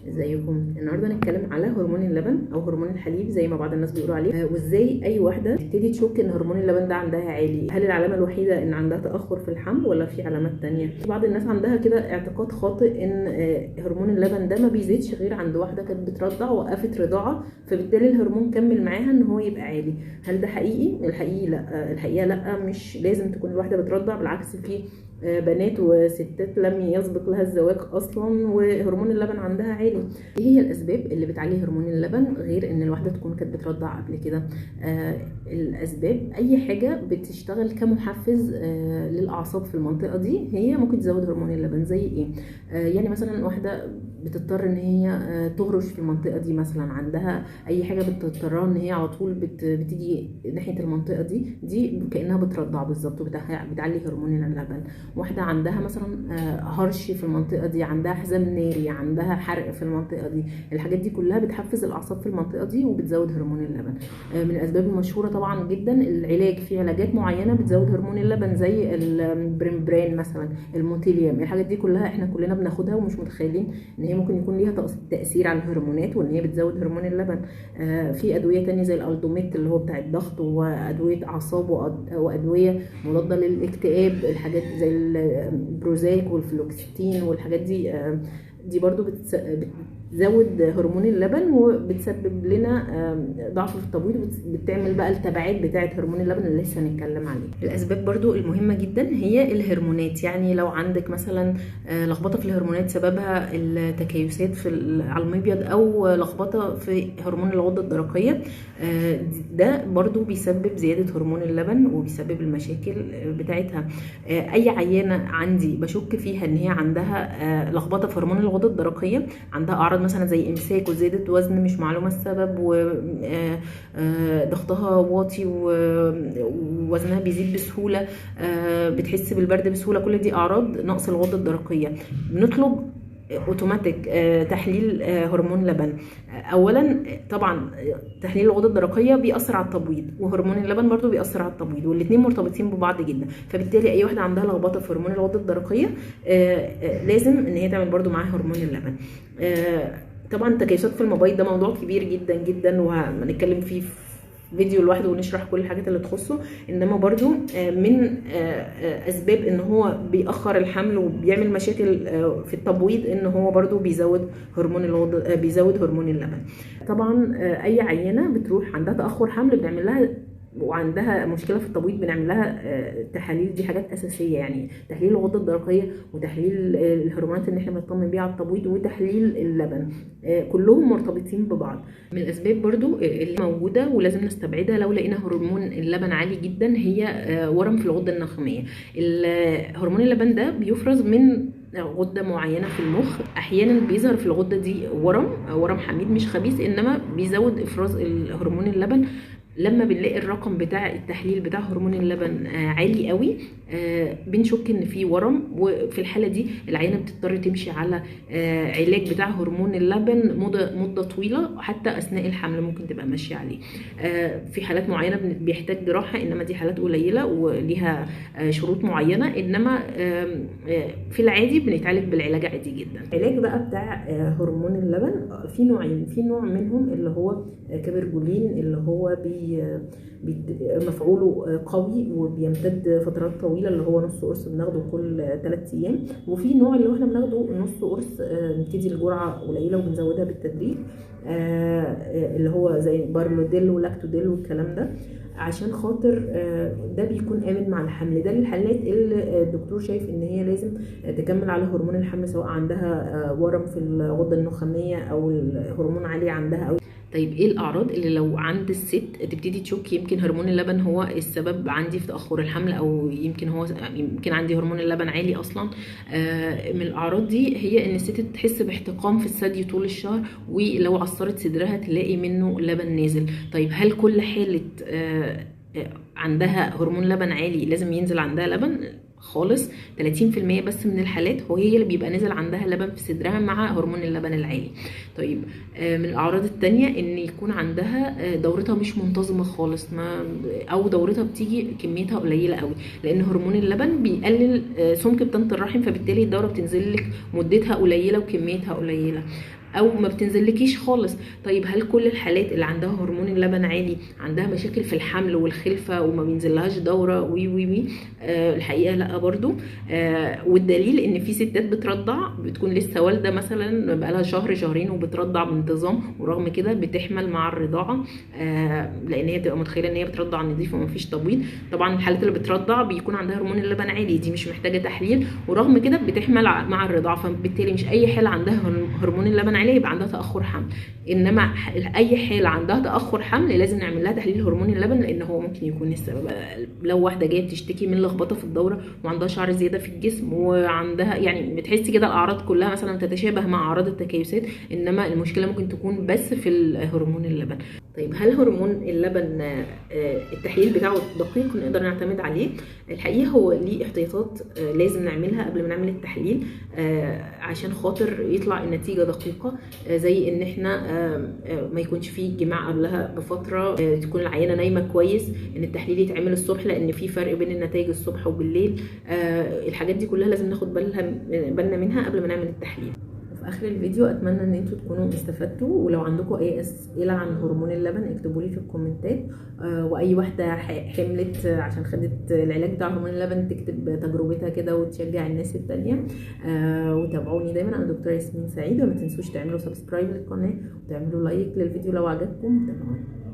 ازيكم؟ النهارده هنتكلم على هرمون اللبن او هرمون الحليب زي ما بعض الناس بيقولوا عليه، وازاي اي واحده تبتدي تشك ان هرمون اللبن ده عندها عالي. هل العلامه الوحيده ان عندها تاخر في الحمل ولا في علامات تانية؟ بعض الناس عندها كده اعتقاد خاطئ ان هرمون اللبن ده ما بيزيدش غير عند واحده كانت بترضع وقفت رضاعه، فبالتالي الهرمون كمل معاها ان هو يبقى عالي. هل ده حقيقي؟ الحقيقه لا، مش لازم تكون الواحده بترضع، بالعكس في بنات وستات لم يسبق لها الزواج اصلا وهرمون اللبن عندها عالي. ايه هي الاسباب اللي بتعلي هرمون اللبن غير ان الواحده تكون كانت بترضع قبل كده؟ الاسباب اي حاجه بتشتغل كمحفز للاعصاب في المنطقه دي هي ممكن تزود هرمون اللبن. زي ايه؟ يعني مثلا واحده بتضطر ان هي تهرش في المنطقه دي، مثلا عندها اي حاجه بتضطرها ان هي على طول بتيجي ناحيه المنطقه دي كانها بترضع بالظبط وبتعلي هرمون اللبن. واحده عندها مثلا هرش في المنطقه دي، عندها حزام ناري، عندها حرق في المنطقه دي، الحاجات دي كلها بتحفز الاعصاب في المنطقه دي وبتزود هرمون اللبن. من الاسباب المشهوره طبعا جدا العلاج، في علاجات معينه بتزود هرمون اللبن زي البريمبران مثلا، الموتيليوم، الحاجات دي كلها احنا كلنا بناخدها ومش متخيلين ان هي ممكن يكون ليها تاثير على الهرمونات وان هي بتزود هرمون اللبن. في ادويه تانية زي الالدوميت اللي هو بتاع الضغط وادويه اعصاب وادويه مضاده للاكتئاب، الحاجات زي البروزاك والفلوكسيتين والحاجات دي برضو بتزود هرمون اللبن وبتسبب لنا ضعف في التبويض، بتعمل بقى التبعات بتاعه هرمون اللبن اللي لسه هنتكلم عليه. الاسباب برضو المهمه جدا هي الهرمونات، يعني لو عندك مثلا لخبطه في الهرمونات سببها التكيسات على المبيض او لخبطه في هرمون الغده الدرقيه، ده برضو بيسبب زياده هرمون اللبن وبيسبب المشاكل بتاعتها. اي عيانه عندي بشك فيها ان هي عندها لخبطه في هرمون الغده الدرقيه، عندها اعراض مثلا زي امساك وزياده وزن مش معلومه السبب وضغطها واطي ووزنها بيزيد بسهوله، بتحس بالبرد بسهوله، كل دي اعراض نقص الغده الدرقيه. بنطلب اوتوماتيك تحليل هرمون لبن. اولا طبعا تحليل الغده الدرقيه بيأثر على التبويض وهرمون اللبن برضو بيأثر على التبويض، والاثنين مرتبطين ببعض جدا، فبالتالي اي واحده عندها لخبطه في هرمون الغده الدرقيه لازم ان هي تعمل برضو معاها هرمون اللبن. طبعا التكيسات في المبيض ده موضوع كبير جدا جدا وهنتكلم فيه في فيديو لوحده ونشرح كل الحاجات اللي تخصه، انما برضو من اسباب ان هو بيأخر الحمل وبيعمل مشاكل في التبويض ان هو برضو بيزود هرمون بيزود هرمون اللبن. طبعا اي عينه بتروح عندها تأخر حمل بنعمل لها وعندها مشكله في التبويض بنعمل لها تحاليل، دي حاجات اساسيه، يعني تحليل الغده الدرقيه وتحليل الهرمونات اللي احنا بنطمن بيها على التبويض وتحليل اللبن، كلهم مرتبطين ببعض. من الاسباب برضو اللي موجوده ولازم نستبعدها لو لقينا هرمون اللبن عالي جدا هي ورم في الغده النخاميه. هرمون اللبن ده بيفرز من غده معينه في المخ، احيانا بيظهر في الغده دي ورم حميد مش خبيث، انما بيزود افراز هرمون اللبن. لما بنلاقي الرقم بتاع التحليل بتاع هرمون اللبن عالي قوي بنشك ان في ورم، وفي الحاله دي العينه بتضطر تمشي على علاج بتاع هرمون اللبن مده طويله، حتى اثناء الحمل ممكن تبقى ماشيه عليه. في حالات معينه بيحتاج جراحه، انما دي حالات قليله وليها شروط معينه، انما في العادي بنتعالج بالعلاج عادي جدا. العلاج بقى بتاع هرمون اللبن في نوعين، في نوع منهم اللي هو كبرجولين اللي هو مفعوله قوي وبيمتد فترات طويله، اللي هو نص قرص بناخده كل 3 ايام، وفي نوع اللي احنا بناخده نص قرص نبتدي الجرعه قليله وبنزودها بالتدريج، اللي هو زي بارلوديل ولاكتوديل والكلام ده، عشان خاطر ده بيكون آمن مع الحمل. ده للحالات اللي الدكتور شايف ان هي لازم تكمل على هرمون الحمل، سواء عندها ورم في الغده النخاميه او الهرمون عالي عندها او. طيب ايه الاعراض اللي لو عند الست تبتدي تشك يمكن هرمون اللبن هو السبب عندي في تاخر الحمل، او يمكن عندي هرمون اللبن عالي اصلا؟ من الاعراض دي هي ان الست تحس باحتقان في الثدي طول الشهر، ولو عصرت صدرها تلاقي منه لبن نازل. طيب هل كل حاله عندها هرمون لبن عالي لازم ينزل عندها لبن؟ خالص، 30% بس من الحالات هي اللي بيبقى نزل عندها لبن في صدرها مع هرمون اللبن العالي. طيب من الاعراض التانية ان يكون عندها دورتها مش منتظمه خالص، او دورتها بتيجي كميتها قليله قوي، لان هرمون اللبن بيقلل سمك بطانه الرحم، فبالتالي الدوره بتنزل لك مدتها قليله وكميتها قليله. او ما بتنزلكيش خالص. طيب هل كل الحالات اللي عندها هرمون اللبن عالي عندها مشاكل في الحمل والخلفه وما بينزلهاش دوره وي وي وي؟ الحقيقه لا برضو. والدليل ان في ستات بترضع بتكون لسه والده مثلا بقالها شهر شهرين وبترضع بانتظام، ورغم كده بتحمل مع الرضاعه، لان هي بتبقى متخيله ان هي بترضع نظيف ومفيش تبويض. طبعا الحالات اللي بترضع بيكون عندها هرمون اللبن عالي، دي مش محتاجه تحليل، ورغم كده بتحمل مع الرضاعه. فبالتالي مش اي حاله عندها هرمون اللبن عالي يبقى عندها تاخر حمل، انما اي حاله عندها تاخر حمل لازم نعمل لها تحليل هرمون اللبن، لان هو ممكن يكون السبب. لو واحده جايه بتشتكي من لخبطه في الدوره وعندها شعر زياده في الجسم وعندها يعني بتحسي كده الاعراض كلها مثلا تتشابه مع اعراض التكيسات، انما المشكله ممكن تكون بس في هرمون اللبن. طيب هل هرمون اللبن التحليل بتاعه دقيق نقدر نعتمد عليه؟ الحقيقه هو ليه احتياطات لازم نعملها قبل ما نعمل التحليل عشان خاطر يطلع النتيجه دقيقه، زي ان احنا ما يكونش فيه جماع قبلها بفتره، تكون العيانه نايمه كويس، ان التحليل يتعمل الصبح لان في فرق بين النتائج الصبح وبالليل. الحاجات دي كلها لازم ناخد بالنا منها قبل ما نعمل التحليل. في اخر الفيديو اتمنى ان انتوا تكونوا استفدتوا، ولو عندكم اي اسئله عن هرمون اللبن اكتبوا لي في الكومنتات، واي واحده حملت عشان خدت العلاج بتاع هرمون اللبن تكتب تجربتها كده وتشجع الناس التانية. وتابعوني دايما، انا دكتوره ياسمين سعيد، وما تنسوش تعملوا سبسكرايب للقناه وتعملوا لايك للفيديو لو عجبكم. تابعوني.